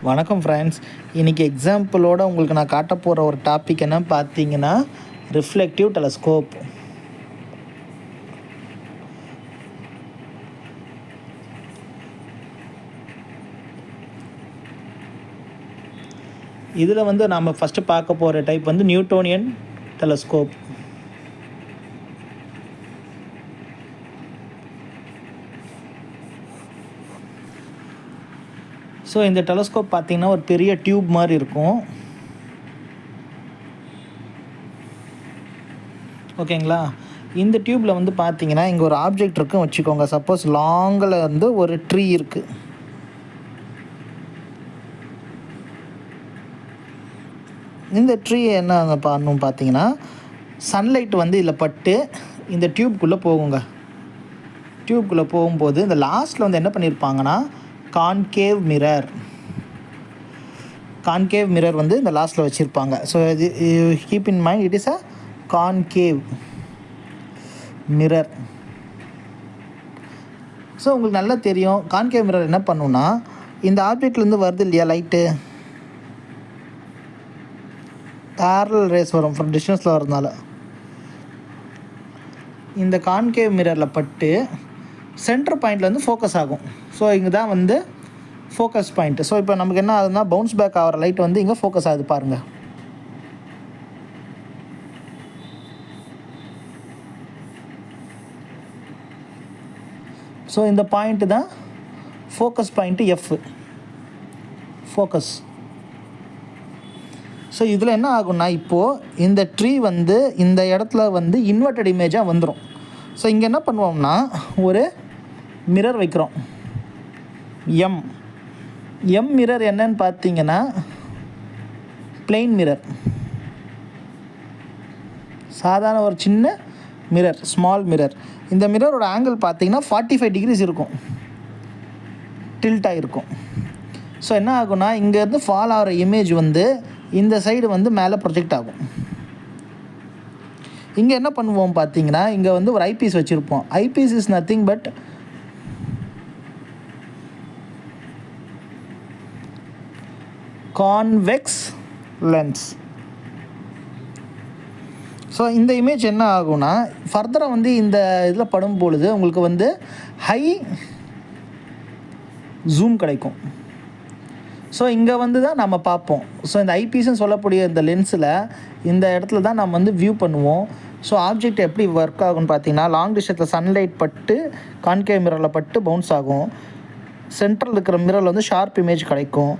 வணக்கம் ஃப்ரெண்ட்ஸ். இன்றைக்கி எக்ஸாம்பிளோட உங்களுக்கு நான் காட்ட போகிற ஒரு டாபிக் என்ன பார்த்தீங்கன்னா ரிஃப்ளெக்டிவ் டெலஸ்கோப். இதில் வந்து நாம் ஃபஸ்ட்டு பார்க்க போகிற டைப் வந்து நியூட்டோனியன் டெலஸ்கோப். ஸோ இந்த டெலஸ்கோப் பார்த்திங்கன்னா ஒரு பெரிய டியூப் மாதிரி இருக்கும். ஓகேங்களா? இந்த டியூப்பில் வந்து பார்த்திங்கன்னா இங்கே ஒரு ஆப்ஜெக்ட் இருக்குன்னு வச்சுக்கோங்க. சப்போஸ் லாங்கில் வந்து ஒரு ட்ரீ இருக்குது. இந்த ட்ரீ என்ன பண்ணணும் பார்த்தீங்கன்னா, சன்லைட் வந்து இதில் பட்டு இந்த டியூப்குள்ளே போகுங்க. டியூப்குள்ளே போகும்போது இந்த லாஸ்ட்டில் வந்து என்ன பண்ணியிருப்பாங்கன்னா கான்கேவ் மிரர் வந்து இந்த லாஸ்ட்டில் வச்சுருப்பாங்க. ஸோ இது keep in mind, it is a concave mirror. So உங்களுக்கு நல்லா தெரியும் கான்கேவ் மிரர் என்ன பண்ணுன்னா, இந்த ஆப்ஜெக்ட்லேருந்து வருது இல்லையா லைட்டு, பேரலல் ரேஸ் வரும் ஃப்ரம் டிஸ்டன்ஸில் வரதுனால இந்த கான்கேவ் மிரரில் பட்டு சென்டர் பாயிண்டில் வந்து ஃபோக்கஸ் ஆகும். ஸோ இங்கே தான் வந்து ஃபோக்கஸ் பாயிண்ட்டு. ஸோ இப்போ நமக்கு என்ன ஆகுதுன்னா பவுன்ஸ் பேக் ஆகிற லைட் வந்து இங்கே ஃபோக்கஸ் ஆகுது பாருங்கள். ஸோ இந்த பாயிண்ட்டு தான் focus point F, focus. So இதில் என்ன ஆகும்னா, இப்போது இந்த ட்ரீ வந்து இந்த இடத்துல வந்து இன்வெர்டட் இமேஜாக வந்துடும். ஸோ இங்கே என்ன பண்ணுவோம்னா ஒரு மிரர் வைக்கிறோம். எம் மிரர் என்னன்னு பார்த்தீங்கன்னா பிளெயின் மிரர், சாதாரண ஒரு சின்ன மிரர், ஸ்மால் மிரர். இந்த மிரரோட ஆங்கிள் பார்த்தீங்கன்னா 45 டிகிரிஸ் இருக்கும், டில்ட் ஆகிருக்கும். ஸோ என்ன ஆகும்னா இங்கேருந்து ஃபால் ஆகிற இமேஜ் வந்து இந்த சைடு வந்து மேலே ப்ரொஜெக்ட் ஆகும். இங்கே என்ன பண்ணுவோம் பார்த்தீங்கன்னா, இங்கே வந்து ஒரு ஐபீஸ் வச்சுருப்போம். Eyepiece is nothing but convex lens. So இந்த இமேஜ் என்ன ஆகும்னா ஃபர்தராக வந்து இந்த இதில் படும் பொழுது உங்களுக்கு வந்து ஹை ஜூம் கிடைக்கும். ஸோ இங்கே வந்து தான் நம்ம பார்ப்போம். ஸோ இந்த ஐபீஸ்ன்னு சொல்லக்கூடிய இந்த லென்ஸில் இந்த இடத்துல தான் நம்ம வந்து வியூ பண்ணுவோம். ஸோ ஆப்ஜெக்ட் எப்படி ஒர்க் ஆகும்னு பார்த்தீங்கன்னா, லாங் டிஸ்டன்ஸில் சன்லைட் பட்டு கான்கேவ் மிரரில் பட்டு பவுன்ஸ் ஆகும். சென்ட்ரல் இருக்கிற மிரரில் வந்து ஷார்ப் இமேஜ் கிடைக்கும்.